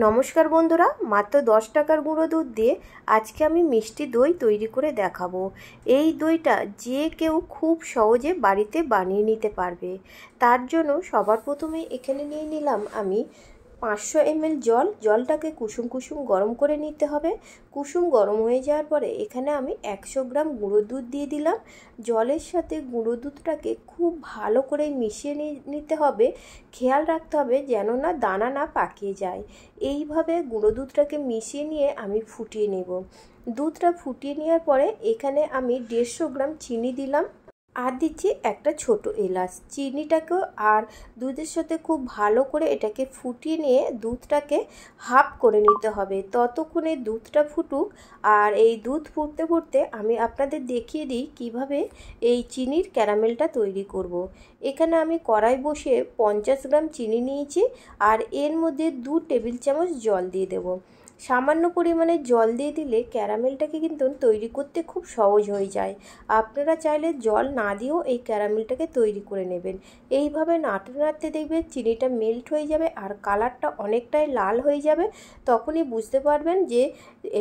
নমস্কার বন্ধুরা, মাত্র 10 টাকার গুঁড়ো দুধ দিয়ে আজকে আমি মিষ্টি দই তৈরি করে দেখাবো। এই দইটা যে কেউ খুব সহজে বাড়িতে বানিয়ে নিতে পারবে। তার জন্য সবার প্রথমে এখানে নিয়ে নিলাম আমি 500 ml জলটাকে কুসুম কুসুম গরম করে নিতে হবে। কুসুম গরম হয়ে যাওয়ার পরে এখানে আমি 100 গ্রাম গুঁড়ো দুধ দিয়ে দিলাম। জলের সাথে গুঁড়ো দুধটাকে খুব ভালো করে মিশিয়ে নিতে হবে। খেয়াল রাখতে হবে যেন না দানা না পাকিয়ে যায়। এইভাবে গুঁড়ো দুধটাকে মিশিয়ে নিয়ে আমি ফুটিয়ে নেব। দুধটা ফুটিয়ে নেওয়ার পরে এখানে আমি 150 গ্রাম চিনি দিলাম আর দিচ্ছি একটা ছোট এলাচ। চিনিটাকেও আর দুধের সাথে খুব ভালো করে এটাকে ফুটিয়ে নিয়ে দুধটাকে হাফ করে নিতে হবে। ততক্ষণে দুধটা ফুটুক। আর এই দুধ ফুটতে ফুটতে আমি আপনাদের দেখিয়ে দিই কিভাবে এই চিনির ক্যারামেলটা তৈরি করব। এখানে আমি কড়াই বসিয়ে 50 গ্রাম চিনি নিয়েছি আর এর মধ্যে 2 টেবিল চামচ জল দিয়ে দেব। সামান্য পরিমাণে জল দিয়ে দিলে ক্যারামেলটাকে কিন্তু তৈরি করতে খুব সহজ হয়ে যায়। আপনারা চাইলে জল না দিয়েও এই ক্যারামেলটাকে তৈরি করে নেবেন। এইভাবে নাড়তে নাড়তে দেখবেন চিনিটা মেল্ট হয়ে যাবে আর কালারটা অনেকটাই লাল হয়ে যাবে। তখনই বুঝতে পারবেন যে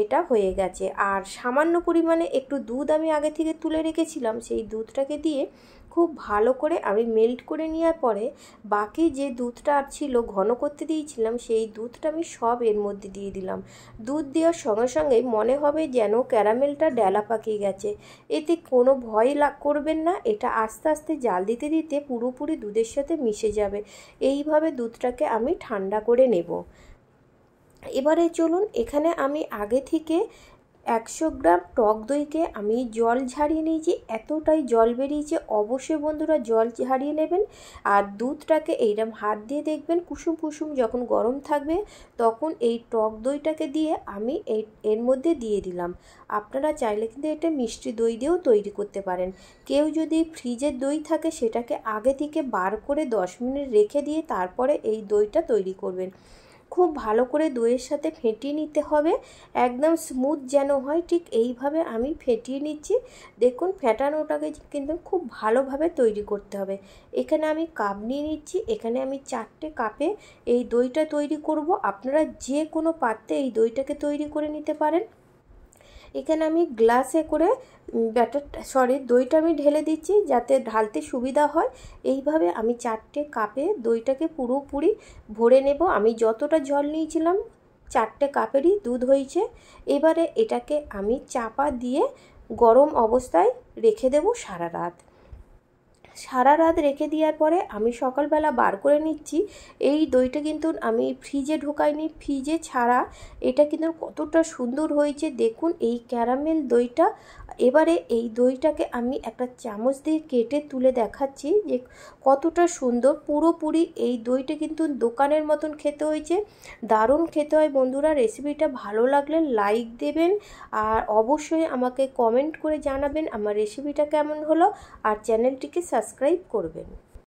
এটা হয়ে গেছে। আর সামান্য পরিমাণে একটু দুধ আমি আগে থেকে তুলে রেখেছিলাম, সেই দুধটাকে দিয়ে খুব ভালো করে আমি মেল্ট করে নেওয়ার পরে বাকি যে দুধটা ছিল ঘন করতে দিয়েছিলাম, সেই দুধটা আমি সব এর মধ্যে দিয়ে দিলাম। দুধ দেওয়ার সঙ্গে সঙ্গেই মনে হবে যেন ক্যারামেলটা ডেলা পাকিয়ে গেছে। এতে কোনো ভয় করবেন না, এটা আস্তে আস্তে জাল দিতে দিতে পুরোপুরি দুধের সাথে মিশে যাবে। এইভাবে দুধটাকে আমি ঠান্ডা করে নেব। এবারে চলুন, এখানে আমি আগে থেকে 100 গ্রাম টক দইকে আমি জল ঝারিয়ে নিয়েছি। এতটাই জল বেরিয়েছে, অবশ্যই বন্ধুরা জল ঝারিয়ে নেবেন। আর দুধটাকে এইরকম হাত দিয়ে দেখবেন কুসুম কুসুম যখন গরম থাকবে তখন এই টক দইটাকে দিয়ে আমি এর মধ্যে দিয়ে দিলাম। আপনারা চাইলে কিন্তু এটা মিষ্টি দই দিয়েও তৈরি করতে পারেন। কেউ যদি ফ্রিজের দই থাকে সেটাকে আগে থেকে বার করে 10 মিনিট রেখে দিয়ে তারপরে এই দইটা তৈরি করবেন। খুব ভালো করে দইয়ের সাথে ফেটিয়ে নিতে হবে, একদম স্মুথ যেন হয়। ঠিক এইভাবে আমি ফেটিয়ে নিচ্ছি। দেখুন ফেটানোটাকে কিন্তু খুব ভালোভাবে তৈরি করতে হবে। এখানে আমি কাপ নিয়ে নিচ্ছি। এখানে আমি 4টে কাপে এই দইটা তৈরি করব। আপনারা যে কোনো পাত্রে এই দইটাকে তৈরি করে নিতে পারেন। এখানে আমি গ্লাসে করে দইটা আমি ঢেলে দিচ্ছি যাতে ঢালতে সুবিধা হয়। এইভাবে আমি 4টে কাপে দইটাকে পুরোপুরি ভরে নেব। আমি যতটা জল নিয়েছিলাম 4টে কাপেরই দুধ হয়েছে। এবারে এটাকে আমি চাপা দিয়ে গরম অবস্থায় রেখে দেব সারা রাত রেখে দেওয়ার পরে আমি সকালবেলা বার করে নিচ্ছি। এই দইটা কিন্তু আমি ফ্রিজে ঢোকাইনি, ফ্রিজে ছাড়া। এটা কিন্তু কতটা সুন্দর হয়েছে দেখুন এই ক্যারামেল দইটা। এবারে এই দইটাকে আমি একটা চামচ দিয়ে কেটে তুলে দেখাচ্ছি যে কতটা সুন্দর। পুরোপুরি এই দইটা কিন্তু দোকানের মতন খেতে হয়েছে, দারুণ খেতে হয় বন্ধুরা। রেসিপিটা ভালো লাগলে লাইক দেবেন আর অবশ্যই আমাকে কমেন্ট করে জানাবেন আমার রেসিপিটা কেমন হলো আর চ্যানেলটিকে সাবস্ক্রাইব করবেন।